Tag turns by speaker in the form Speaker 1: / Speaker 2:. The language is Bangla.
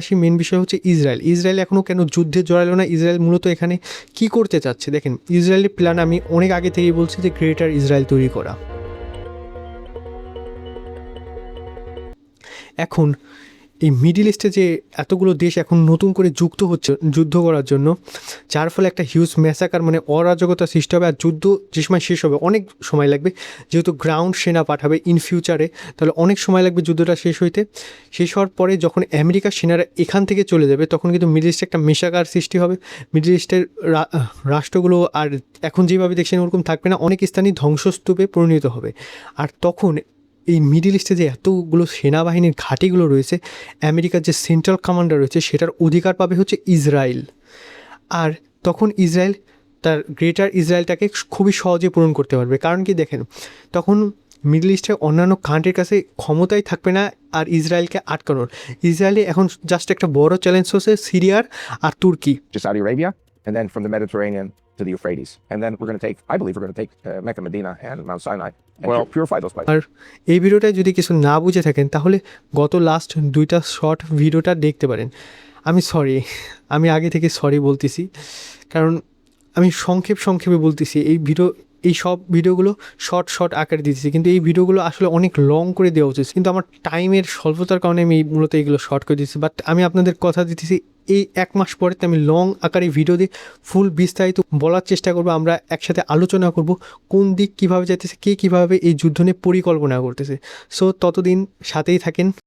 Speaker 1: আসি মেন বিষয় হচ্ছে ইসরায়েল। ইসরায়েল এখনও কেন যুদ্ধে জড়ালো না? ইসরায়েল মূলত এখানে কি করতে চাচ্ছে? দেখেন, ইসরায়েলের প্ল্যান আমি অনেক আগে থেকেই বলছি যে গ্রেটার ইসরায়েল তৈরি করা। এখন এই মিডিল ইস্টে যে এতগুলো দেশ এখন নতুন করে যুক্ত হচ্ছে যুদ্ধ করার জন্য, যার ফলে একটা হিউজ ম্যাসাকার মানে অরাজকতা সৃষ্টি হবে। আর যুদ্ধ যে সময় শেষ হবে অনেক সময় লাগবে, যেহেতু গ্রাউন্ড সেনা পাঠাবে ইন ফিউচারে, তাহলে অনেক সময় লাগবে যুদ্ধটা শেষ হইতে। শেষ হওয়ার পরে যখন আমেরিকার সেনারা এখান থেকে চলে যাবে, তখন কিন্তু মিডল ইস্টে একটা মেশাকার সৃষ্টি হবে। মিডল ইস্টের রাষ্ট্রগুলো আর এখন যেভাবে দেখছেন ওরকম থাকবে না, অনেক স্থানই ধ্বংসস্তূপে পরিণত হবে। আর তখন এই মিডল ইস্টে যে এতগুলো সেনাবাহিনীর ঘাঁটিগুলো রয়েছে, আমেরিকার যে সেন্ট্রাল কমান্ডার রয়েছে সেটার অধিকার পাবে হচ্ছে ইসরায়েল। আর তখন ইসরায়েল তার গ্রেটার ইসরায়েলটাকে খুবই সহজে পূরণ করতে পারবে। কারণ কি দেখেন, তখন মিডল ইস্টের অন্যান্য কান্ট্রির কাছে ক্ষমতাই থাকবে না আর ইসরায়েলকে আটকানোর। ইসরায়েলে এখন জাস্ট একটা বড় চ্যালেঞ্জ হচ্ছে সিরিয়ার আর তুর্কি।
Speaker 2: Saudi Arabia, and then from the Mediterranean to the Euphrates. And then we're going to take, I believe we're going to take Mecca, Medina, and Mount Sinai, and purify those places.
Speaker 1: আর এই ভিডিওটায় যদি কিছু না বুঝে থাকেন, তাহলে গত লাস্ট 2টা শর্ট ভিডিওটা দেখতে পারেন। আমি সরি, আমি আগে থেকে সরি বলতেছি, কারণ আমি সংক্ষেপে বলতেছি। এই সব ভিডিওগুলো শর্ট আকারে দিতেছি, কিন্তু এই ভিডিওগুলো আসলে অনেক লং করে দেওয়া উচিত, কিন্তু আমার টাইমের স্বল্পতার কারণে আমি মূলত এইগুলো শর্ট করে দিচ্ছি। বাট আমি আপনাদের কথা দিতেছি, এই 1 মাস পরে আমি লং আকারে ভিডিও দিয়ে ফুল বিস্তারিত বলার চেষ্টা করবো। আমরা একসাথে আলোচনা করব কোন দিক কীভাবে যাইতেছে, কে কীভাবে এই যুদ্ধ নিয়ে পরিকল্পনা করতেছে। সো ততদিন সাথেই থাকেন।